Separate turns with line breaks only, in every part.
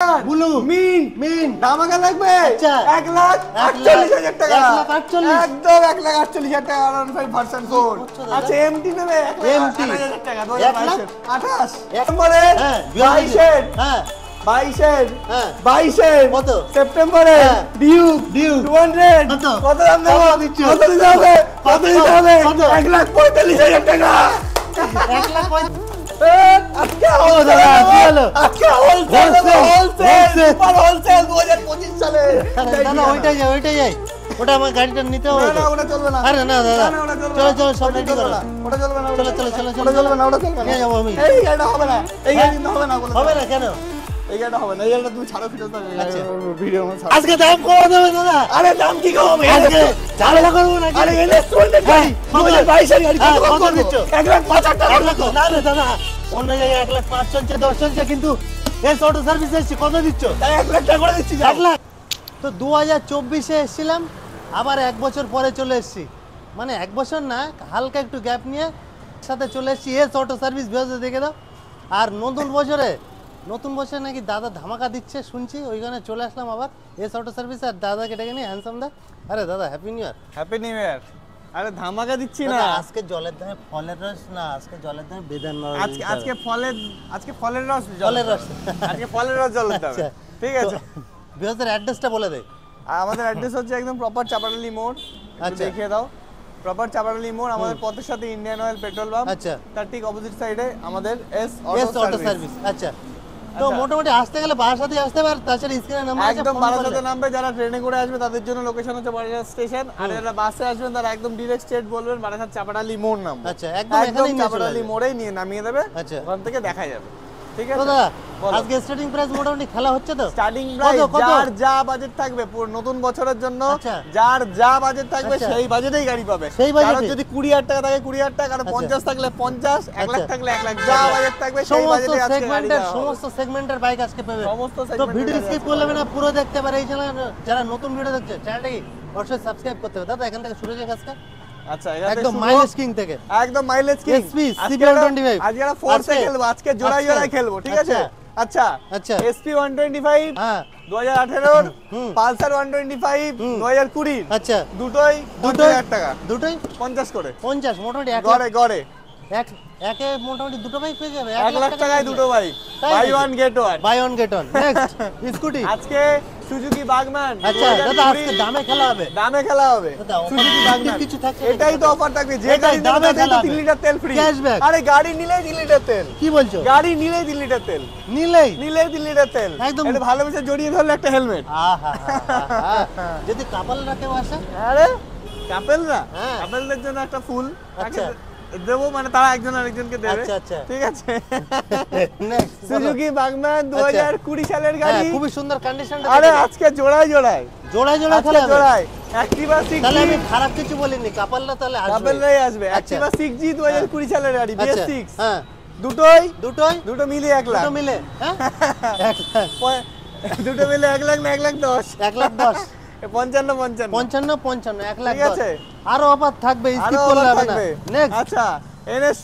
Blue মিন
ধামাকা লাগবে।
আচ্ছা
1,48,000 টাকা,
1,48,000
একদম 1,48,000 টাকা R15 ভার্সন 4। আচ্ছা এমটি নেবে 1,28,000 টাকা 2022 28 নম্বরে 22
হ্যাঁ
22
কত?
সেপ্টেম্বরে ডিউক 200 কত দাম দেবো? কত দিতে হবে? 1,45,000 টাকা।
1,45,000
আজকে হোলসেল 2025 সালে।
দাদা ওইটাই যাই ওটা আমার গাড়িটা নিতে হবে।
না ওটা চলবে না।
আরে না দাদা চলো সব রেডি করো।
ওটা চলবে না।
চলো
ওটা চলবে না। ওটা চলবে না।
নিয়ে যাবো আমি।
এই গাড়িটা হবে না। এই গাড়ি হবে না।
হবে না কেন?
এই গাড়িটা হবে না। এই গাড়িটা তুমি ছাড়ো ফিরত দাও।
আচ্ছা
ভিডিও মধ্যে ছাড়ো।
আজকে দাম কম দেবে দাদা।
আরে দাম কি কম?
আজকে ঝামেলা করব না।
আরে এনএস 2022 এর গাড়ি কত দিচ্ছ? 1,50,000 টাকা।
না না দাদা অন্য জায়গায় 1,05,000 চলছে 10 চলছে কিন্তু এস অটো সার্ভিস এসেছি কত দিচ্ছ?
তাই 1,00,000 টাকা করে দিচ্ছি।
1,00,000 তো 2024 এ এসেছিলাম আবার 1 বছর পরে চলে এসেছি মানে 1 বছর না হালকা একটু গ্যাপ নিয়ে সাথে চলে এসেছি এস অটো সার্ভিস ভিডিওতে দেখে দাও। আর নতুন বছরে নাকি দাদা ধামাকা দিচ্ছে শুনছি ওইখানে চলে আসলাম আবার এস অটো সার্ভিস আর দাদাকে ডেকে নিয়ে হ্যান্ডসাম দা। আরে দাদা happy new year.
Happy new year. আরে ধামাকা দিচ্ছি না
আজকে জলের দামে ফলের রস না আজকে জলের দামে বেদান রস।
আজকে ফলের রস
ফলের রস
আজকে ফলের রস জল দিতে হবে। ঠিক আছে
ভিডিওর অ্যাড্রেসটা বলে দে।
আমাদের অ্যাড্রেস হচ্ছে একদম প্রপার চাপাডালি মোড়।
আচ্ছা
দেখিয়ে দাও প্রপার চাপাডালি মোড় আমাদের পথের সাথে ইন্ডিয়ান অয়েল পেট্রোল পাম্প।
আচ্ছা
তার ঠিক অপোজিট সাইডে আমাদের এস
অটো সার্ভিস। আচ্ছা তো মোটামুটি আসতে গেলে বারাসাতে আসতে পারে তাছাড়া স্ক্রিনে নাম্বার আছে
একদম বারাসাতে নামবে। যারা ট্রেনে করে আসবে তাদের জন্য লোকেশন হচ্ছে বারাসাত স্টেশন। আর যারা বাসে আসবেন তারা একদম ডিরেক্ট স্ট্রেট বলবেন বারাসাত চাপাডালি মোড় নামবে।
আচ্ছা একদম এখানেই
চাপাডালি মোড়েই নিয়ে নামিয়ে দেবে।
আচ্ছা
ওখান থেকে দেখা যাবে। ঠিক আছে
দাদা আজকে স্টার্টিং প্রাইস মোটামুটি খেলা হচ্ছে তো
স্টার্টিং প্রাইস যার যা বাজেট থাকবে পুরো নতুন বছরের জন্য যার যা বাজেট থাকবে সেই বাজেটেই গাড়ি পাবে। কারণ যদি 20,000 টাকা থাকে 20,000 টাকা আর 50 থাকলে 50 1,00,000 থাকলে 1,00,000 যা বাজেট থাকবে সেই বাজেটে আজকে গাড়ি পাবে।
সমস্ত সেগমেন্টের বাইক আজকে পাবে।
সমস্ত
তো
সেগমেন্ট
ভিডিও স্কিপ করলে না পুরো দেখতে পারে। এই চ্যানেল যারা নতুন ভিডিও দেখছে চ্যানেলটাকে অবশ্যই সাবস্ক্রাইব করতে হবে। দাদা এখান থেকে শুরু হয়ে গেছে
আচ্ছা
একদম মাইলেজ কিং থেকে
একদম মাইলেজ কিং
এসপি CB125
আজকে আমরা ফোর্সে খেলবো। আজকে জোড়ায় খেলবো। ঠিক আছে আচ্ছা SP 125
হ্যাঁ
2018 পালসার 125 2020
আচ্ছা
দুটোই 50,000 টাকা
দুটোই
50 করে
50 মোটামুটি
গড়ে
একে মোটামুটি দুটো বাইক পেয়ে যাবে
1,00,000 টাকায় দুটো bike buy one get one next
scooty
আজকে সুজুকি বাগম্যান।
আচ্ছা দাদা আজকে দামে খেলা হবে
সুজুকি বাগম্যান
কিছু থাকে
এটাই তো অফার থাকবে। যে গাড়ি দামে খেলা 3 লিটার তেল ফ্রি
ক্যাশব্যাক।
আরে গাড়ি নিলেই 3 লিটার তেল।
কি বলছো?
গাড়ি নিলেই 3 লিটার তেল
নিলেই
3 লিটার তেল
একদম
এটা ভালোবেসে জড়িয়ে ধরলে একটা হেলমেট।
আহা যদি কাপলরা কেউ আসে
আরে কাপেলদের জন্য একটা ফুল
আচ্ছা
দেবো মানে তারা একজন আরেকজনকে দেবে।
আচ্ছা
ঠিক আছে সুজুকি বাগম্যান 2020 সালের গাড়ি
খুবই সুন্দর কন্ডিশনটা।
আরে আজকে জোড়ায় খেলা হবে অ্যাক্টিভা 6G।
তাহলে আমি খারাপ কিছু বলিনি কাপলরা তাহলে আসবে
কাপলরাই আসবে। অ্যাক্টিভা 6G 2020 সালের গাড়ি BS6
হ্যাঁ
দুটো মিলে 1,00,000
দুটো মিলে হ্যাঁ
দুটো মিলে 1,00,000 না 1,10,000
1,10,000
55
1,00,000
ঠিক আছে
আরো অফার থাকবে স্কিপ করলে হবে না। নেক্সট
আচ্ছা NS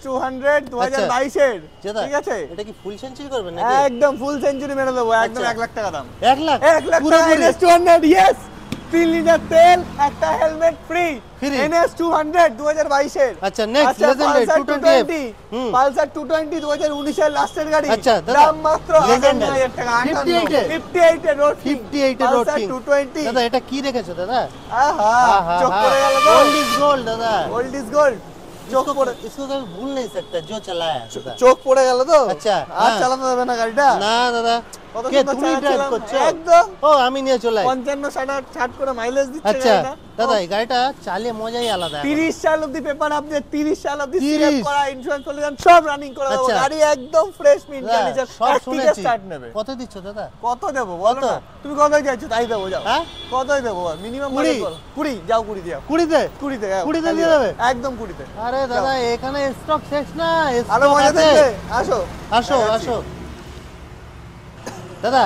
200 2022 এর। ঠিক আছে
এটা কি ফুল সেঞ্চুরি করবে নাকি?
একদম ফুল সেঞ্চুরি মেরে দেবো একদম 1,00,000 টাকা দাম
1,00,000
পুরো NS 200 ইয়েস 3 লিটার তেল একটা হেলমেট ফ্রি NS 200 2022 এর।
আচ্ছা নেক্সট লেজেন্ডারি 220
পালসার 220 2019 এর লাস্টের গাড়ি
আচ্ছা
দাম মাত্র
58,000
টাকা
58
এর রোড
58 এর রোড
220
দাদা এটা কি রেখেছো দাদা?
আহা চোখ পড়ে গেল তো
গোল্ড ইজ গোল্ড দাদা
গোল্ড ইজ গোল্ড চোখ পড়ে
इसको कभी भूल नहीं सकता जो चलाया
চোখ পড়ে গেল তো
আচ্ছা
আর চালাতে হবে না গাড়িটা
না দাদা
কত
কে
সুন্দর
তুমি ড্রাইভ করছো?
একদম
ও আমি নিয়ে চলে
55 60 করে মাইলেজ দিচ্ছে
আচ্ছা
গাড়িটা।
দাদা এই গাড়িটা চালিয়ে মজাই আলাদা
30 সাল অবধি পেপার আপডেট 30 সাল অবধি সিএফ করা ইন্স্যুরেন্স সলিউশন সব রানিং করা দেবো। গাড়ি একদম ফ্রেশ মিন্ট কন্ডিশন
সব শুনেছি।
স্টার্ট নেবে।
কত দিচ্ছ দাদা?
কত দেবো বলো না তুমি কতই চাইছো তাই দেবো যাও।
হ্যাঁ
কতই দেবো মিনিমাম 20 যাও 20 দিও
20 তে
20 তে
দিয়ে দেবে
একদম 20 তে।
আরে দাদা এখানে স্টক শেষ না
আরো মজা দেখবে আসো
আসো দাদা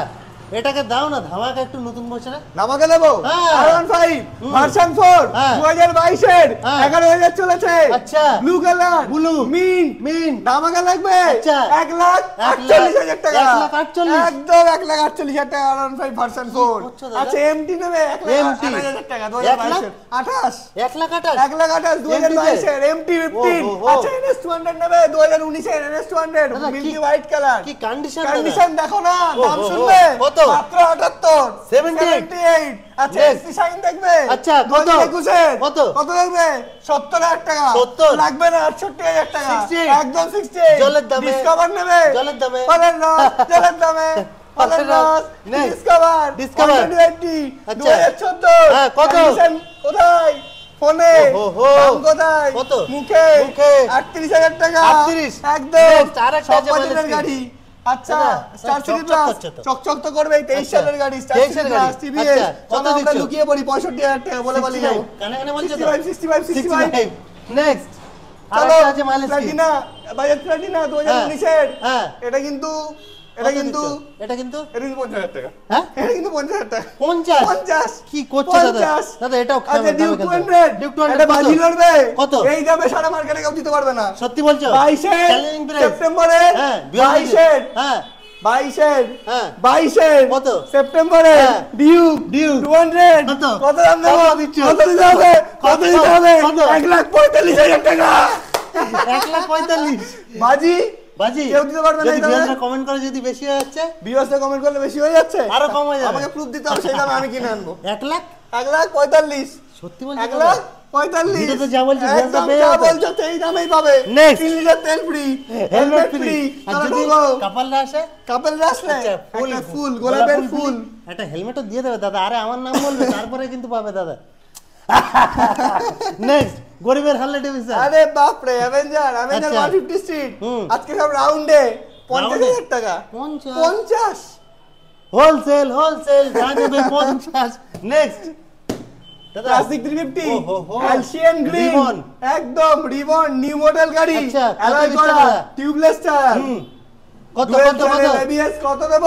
এটাকে দাও না ধামাকা একটু নতুন বছরে।
ধামাকা দেবো R15 ভার্সন 4 2022 এর 11000 চলেছে।
আচ্ছা
ব্লু কালার
ব্লু
মিন্ট ধামাকা লাগবে।
আচ্ছা
1,48,000 টাকা
1,48,000
একদম 1,48,000 টাকা R15 ভার্সন 4। আচ্ছা এমটি নেবে 1,28,000 টাকা 2022 এর
1,28,000
2022 এর এমটি 15। আচ্ছা NS200 নেবে 2019 এর NS200 মিল্কি হোয়াইট কালার।
কি
কন্ডিশন দেখো না, দাম শুনবে মাত্র 78। আচ্ছা এসটি শাইন দেখবে।
আচ্ছা কত
2021 দেখবে 70,000 টাকা লাগবে না 68,000 টাকা একদম 68
জলের দামে।
ডিসকভার নেবে
জলের দামে
জলের দামে ডিসকভার 2014
হ্যাঁ কত
কোথায় ফোনে দাম কোথায় মুখে 38,000 টাকা
38
একদম
আরেকটা
বাজেটের গাড়ি। আচ্ছা স্টার সিটি প্লাস চকচক তো করবে 23 সালের গাড়ি স্টার সিটি প্লাস টিভিএস কত আমরা লুকিয়ে পড়ি 65,000 টাকা বলে বলি যাও
কানে কানে বলছো
65
নেক্সট
চলো
আরেকটা আছে মাইলেজ কি
প্লাটিনা বাজাজ প্লাটিনা 2019 এর এটা কিন্তু 50,000 টাকা
হ্যাঁ
এটা কিন্তু 50,000 টাকা
50 কি করছো দাদা দাদা এটাও
আচ্ছা ডিউক 200 এটা বাজি লড়বে
কত
এই দামে সারা মার্কেটে কেউ দিতে পারবে না
সত্যি বলছো
22 সেপ্টেম্বরে
হ্যাঁ
22 হ্যাঁ 22
কত
সেপ্টেম্বরে ডিউক 200 কত দাম দেবো কত দিতে হবে 1,45,000 টাকা
1,45,000 বাজি
কেউ দিতে পারবে না।
যদি ভিউয়াররা কমেন্ট করে যদি বেশি হয়ে যাচ্ছে,
ভিউয়াররা কমেন্ট করলে বেশি হয়ে যাচ্ছে
আরো কম হয়ে যাবে,
আমাকে প্রুফ দিতে হবে সেই দামে আমি কিনে আনবো
1,45,000 সত্যি বলছো
1,45,000
ভিডিওতে যা বলছো
একদম যা বলছো সেই দামেই পাবে 3 লিটার তেল ফ্রি হেলমেট ফ্রি
আর যদি কাপালরা আসে
ফুল গোলাপের ফুল
একটা হেলমেটও দিয়ে দেবে দাদা। আরে আমার নাম বলবে তারপরে কিন্তু পাবে দাদা। নেক্সট গরিবের হার্লে ডেভিডসন।
আরে বাপ রে অ্যাভেঞ্জার 150 স্ট্রিট আজকে সব রাউন্ডে 50,000 টাকা 50
হোলসেল যা নেবে 50। নেক্সট দাদা
ক্লাসিক 350 অ্যালসিয়ান গ্রিন একদম রিবন নিউ মডেল গাড়ি অ্যালয় করা টিউবলেস টায়ার
কত
এবিএস কত দেব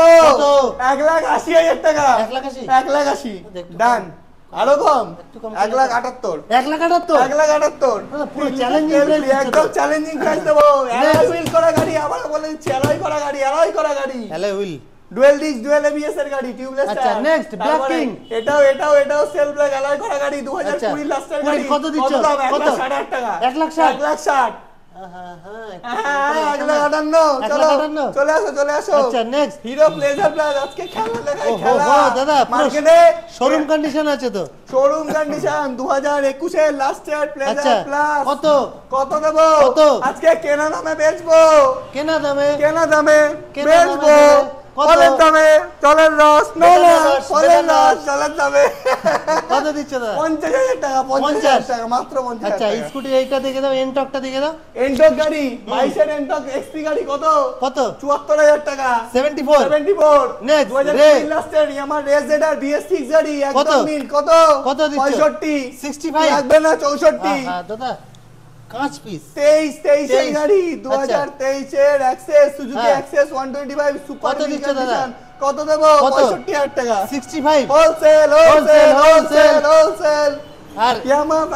1,80,000 টাকা 1,80,000 ডান আরো কম 1,78,000
পুরো চ্যালেঞ্জিং প্রাইস
একদম চ্যালেঞ্জিং প্রাইস দেবো অ্যালয় হুইল করা গাড়ি আবার বলে দিচ্ছি অ্যালয় করা গাড়ি
alloy wheel
dual disk dual ABS এর গাড়ি টিউবলেস টায়ার।
আচ্ছা নেক্সট ব্ল্যাক কিং
এটাও সেল ব্ল্যাক অ্যালয় করা গাড়ি 2020 লাস্টের গাড়ি
কত দিচ্ছ
কত 1,60,000 টাকা
1,60,000
চলে আসো
আচ্ছা নেক্সট
হিরো প্লেজার প্লাস আজকে খেলা দেখাই খেলা
দাদা
মার্কেটে
শোরুম কন্ডিশন আছে তো
শোরুম কন্ডিশন 2021 এর লাস্ট ইয়ার প্লেজার প্লাস কত দেব আজকে কেনা দামে বেচবো কেনা দামে বেচবো ফলের দামে জলের রস ফলের রস জলের দামে
কত দিচ্ছ দাদা
50,000 টাকা 50,000 টাকা মাত্র 50,000
আচ্ছা স্কুটি এইটা দেখে দাও এনটকটা দেখে দাও
এনটক গাড়ি 22 এর এনটক এক্সপি গাড়ি কত 74,000 টাকা
74 নেক্সট
2023 লাস্টের ইয়ামাহা রেজেডার BS6 গাড়ি একদম মিল কত দিচ্ছ 65 লাগবে না 64
হ্যাঁ দাদা কাঁচ পিস
23 এর গাড়ি 2023 এর access Suzuki access 125 super condition কত দেব 65,000 টাকা
65
হোলসেল আর ইয়ামাহা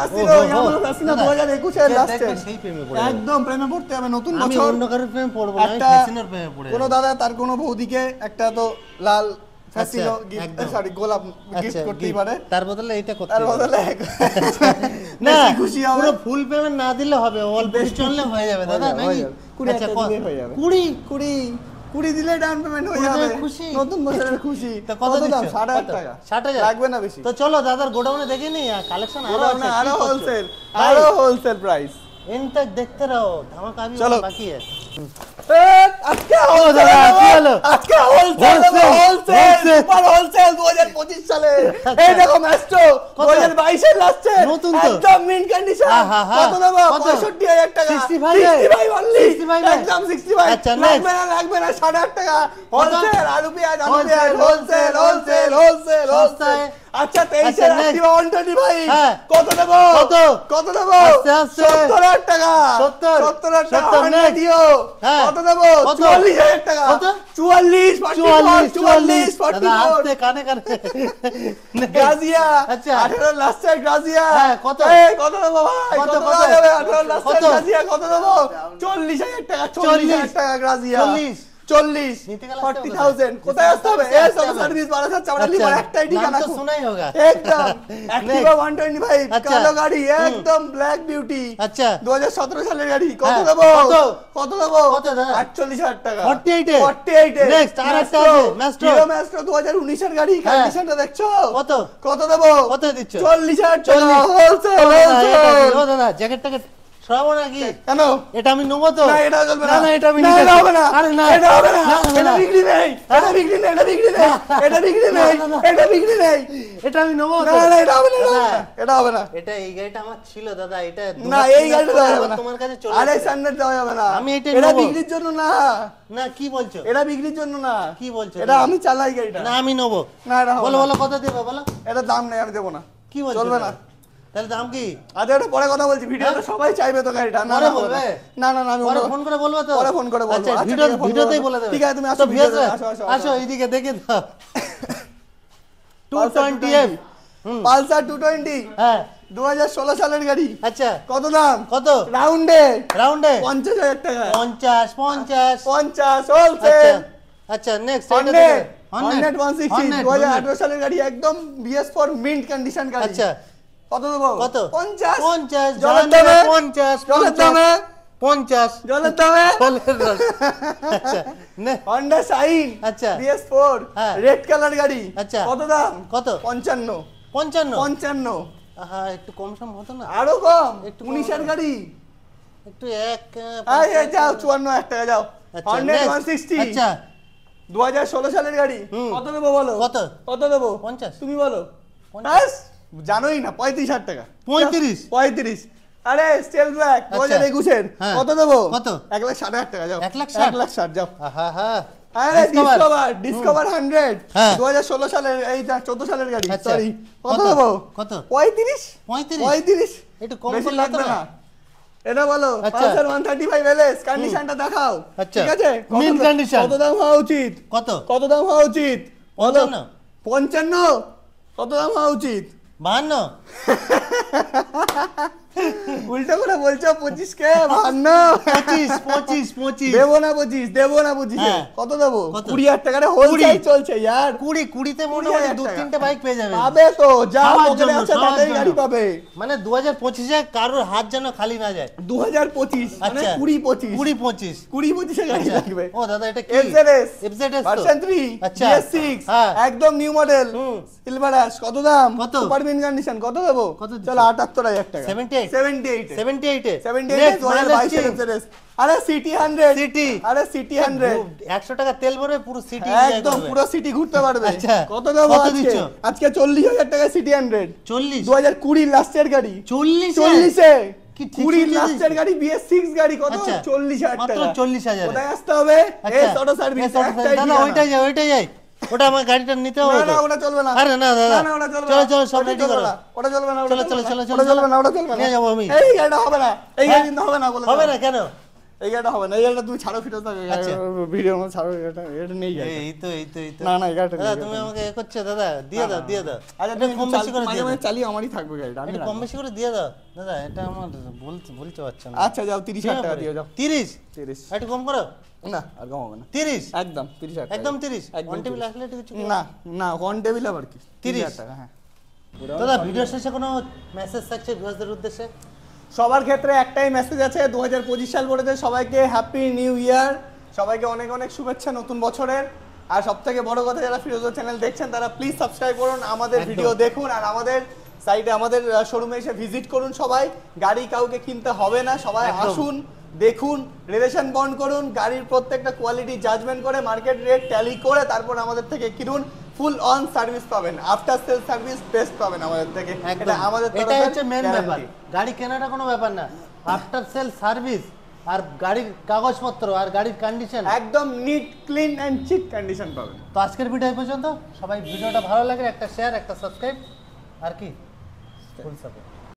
ফ্যাসিনো 2021 এর লাস্টে একদম প্রেমে পড়তে হবে নতুন বছর।
আমি অন্য কারোর প্রেমে পড়ব না, আমি ফ্যাসিনোর প্রেমে পড়ে
কোন দাদা তার কোন বৌদিকে একটা তো লাল ফ্যাসিনো গিফট সরি গোলাপ গিফট করতেই পারে,
তার বদলে এটা করতে
তার বদলে
না
খুশি হবে।
পুরো ফুল পেমেন্ট না দিলে হবে, অল্প চললে হয়ে যাবে দাদা নাকি
20 দিলে ডাউন পেমেন্ট হয়ে যাবে, নতুন বছরের খুশি।
কত দাম?
60,000 টাকা
60,000
লাগবে না বেশি।
তো চলো দাদার গোডাউনে দেখে নি কালেকশন
আরো হোলসেল প্রাইস
ইনটেক দেখতে রহো, ধামাকা আবি বাকি আছে।
আজকে আজকে হোলসেল সুপার হোলসেল 2025 সালে এই দেখো ম্যাস্ট্রো 2022 এর লাস্টে
নতুন তো
একদম মিন কন্ডিশন কত দেব 65,000 টাকা 65 অনলি একদম 65
আচ্ছা
লাগবে না 60,000 টাকা হোলসেল আলু পেঁয়াজ হোলসেল আচ্ছা 23 এর Activa 120 ভাই কত দেব কত দেব 70000 টাকা 70000 টাকা কত দেব 44000 টাকা 44 44
আস্তে কানে কানে
গ্রাজিয়া আচ্ছা 18 লাস্ট সাইড গ্রাজিয়া কত কত দেব ভাই কত দেব 18 লাস্ট সাইড গ্রাজিয়া কত দেব 40000 টাকা 40000 টাকা গ্রাজিয়া 40 40000 কোথায় আসতে হবে এই সব সার্ভিস বারাসাত চামড়ালি পর একটাই ঠিকানা
তো শোনাই হোগা
একদম Activa 125 কালো গাড়ি একদম ব্ল্যাক বিউটি
আচ্ছা
2017 সালের গাড়ি কত দেব কত দেব 48000 টাকা
48 এ নেক্সট আরেকটা আছে ম্যাস্ট্রো
হিরো ম্যাস্ট্রো 2019 এর গাড়ি কন্ডিশনটা দেখছো কত দেব
কত দিচ্ছ
40000 টাকা হোলসেল
ও দাদা জ্যাকেটটাকে সরাবো নাকি
কেন
এটা আমি নেবো তো
না এটা চলবে
না না এটা আমি
নিতে হবে না
আরে না
এটা হবে না এটা বিক্রি নেই এটা বিক্রি নেই এটা বিক্রি নেই এটা বিক্রি নেই এটা বিক্রি নেই
এটা আমি নেবো
না না এটা হবে না এটা হবে না
এটা এই গাড়িটা আমার ছিল দাদা এটা
না এই গাড়িটা দেওয়া যাবে না
তোমার কাছে চলে
আলেকজান্ডার দেওয়া যাবে না
আমি এটা
এটা
নেবো
বিক্রির জন্য না
না কি বলছো
এটা বিক্রির জন্য না
কি বলছো
এটা আমি চালাই গাড়িটা
না আমি নেবো
না এটা
বলো বলো কত দেবে বলো
এটা দাম নেই আমি দেব না
কি বলছো
চলবে না
তাহলে দাম কি
আজ এটা পরে কথা বলছি ভিডিওতে সবাই চাইবে তো গাড়িটা না
পরে বলবে
না না আমি
পরে ফোন করে বলবো তো
পরে ফোন করে বলবো
আচ্ছা ভিডিওতেই বলে দেবে
ঠিক আছে তুমি আসো ভিডিওতে
আসো এইদিকে দেখে দাও 220f
পালসার 220
হ্যাঁ
2016 সালের গাড়ি
আচ্ছা
কত দাম
কত
রাউন্ডে
50000 টাকা 50
হোলসেল
আচ্ছা নেক্সট
Hornet 160 2018 সালের গাড়ি একদম BS4 মিন্ট কন্ডিশন গাড়ি
আচ্ছা
কত দেবো
কত
50
জলের দামে 50
জলের দামে
আচ্ছা
Honda Shine
আচ্ছা
BS4 রেড কালার গাড়ি
আচ্ছা
কত দাম
কত
55
আহা একটু কম সম হতো না
আরো কম 19 এর গাড়ি
একটু এক
এই যাও 54 টাকা যাও Hornet 160
আচ্ছা
2016 সালের গাড়ি কত দেবো বলো কত দেবো
50
তুমি বলো 50 জানোই না 35000 টাকা 35 আরে স্টেল ব্ল্যাক 2021 এর কত দেবো
কত
1,60,000 টাকা যাও
1,60,000
যাও
আহা হা
আরে ডিসকভার 100 2016 সালের এই 14 সালের গাড়ি সরি কত দেবো
কত
35
একটু কম
বেশি
করে
লাগবে না এটা বলো পালসার 135 এলএস কন্ডিশনটা দেখাও ঠিক আছে
মিন কন্ডিশন
কত দাম হওয়া উচিত কত দাম হওয়া উচিত 55 কত দাম হওয়া উচিত
52
উল্টো করে বলছো 25 কে
25
দেবো না 25 কত দেবো 20000 টাকা রে হোলসেল চলছে यार
20 তে মোটামুটি 2-3টা বাইক পেয়ে যাবে
পাবে তো যা পকেটে আছে তাতেই গাড়ি পাবে
মানে 2025 এ কারোর হাত যেন খালি না যায়
2025 মানে 20-25 এ গাড়ি লাগবে
ও দাদা এটা কি FZS
ভার্সন 3
আচ্ছা
BS6 একদম নিউ মডেল সিলভার অ্যাশ কত দাম সুপার মিন কন্ডিশন কত দেবো চলো 78000 টাকা 78 আরে সিটি 100 আরে সিটি 100
100 টাকা তেল ভরে পুরো সিটি
একদম পুরো সিটি ঘুরতে পারবে
আচ্ছা
কত দেবো আজকে 40000 টাকা সিটি 100 2020 লাস্টের গাড়ি 40 এ কি 20 লাস্টের গাড়ি BS6 গাড়ি কত 40000 টাকা
মাত্র 40000
কোথায় আসতে হবে এস অটো সার্ভিস
দাদা ওইটাই যাই ওটা আমার গাড়িটা নিতে হবে
না ওটা চলবে না
আরে না দাদা
না ওটা চলবে
চলো সব রেডি করো
ওটা চলবে না
চলো
ওটা চলবে না
নিয়ে যাবো আমি
এই গাড়িটা হবে না এই গাড়ি কিন্তু হবে না বলে
হবে না কেন
এই গাড়িটা হবে না এই গাড়িটা তুমি ছাড়ো ফিরো ভিডিওর মধ্যে ছাড়ো এটা নেই
এই তো
না এই গাড়িটা
দাদা তুমি আমাকে করছো দাদা দিয়ে দাও
আচ্ছা তুমি কম বেশি করে দিয়ে দাও চালিয়ে আমারই থাকবে গাড়িটা আমি
কম বেশি করে দিয়ে দাও দাদা এটা আমার বলতে পারছো না
আচ্ছা যাও 30000 টাকা দিয়ে যাও
30 একটু কম করো
না আর কম হবে না
30
একদম 30000
একদম 30 অন টেবিল আসলে কিছু
না অন টেবিল আবার কি 30000 টাকা হ্যাঁ
দাদা ভিডিও শেষে কোনো মেসেজ থাকছে ভিউয়ারদের উদ্দেশ্যে
সবার ক্ষেত্রে একটাই মেসেজ আছে 2025 সাল পড়েছে সবাইকে হ্যাপি নিউ ইয়ার সবাইকে অনেক অনেক শুভেচ্ছা নতুন বছরের আর সবথেকে বড় কথা যারা ফিরোজা চ্যানেল দেখছেন তারা প্লিজ সাবস্ক্রাইব করুন আমাদের ভিডিও দেখুন আর আমাদের সাইটে আমাদের শোরুমে এসে ভিজিট করুন সবাই গাড়ি কাউকে কিনতে হবে না সবাই আসুন দেখুন রিলেশন বন্ড করুন গাড়ির প্রত্যেকটা কোয়ালিটি জাজমেন্ট করে মার্কেট রেট ট্যালি করে তারপর আমাদের থেকে কিনুন ফুল অন সার্ভিস পাবেন আফটার সেল সার্ভিস বেস্ট পাবেন আমাদের থেকে এটা আমাদের
এটা হচ্ছে মেন ব্যাপার গাড়ি কেনাটা কোনো ব্যাপার না আফটার সেল সার্ভিস আর গাড়ির কাগজপত্র আর গাড়ির কন্ডিশন
একদম neat clean and chic condition পাবেন।
তো আজকের ভিডিও এই পর্যন্ত। সবাই ভিডিওটা ভালো লাগে একটা শেয়ার একটা সাবস্ক্রাইব আর কি ফুল সাপোর্ট।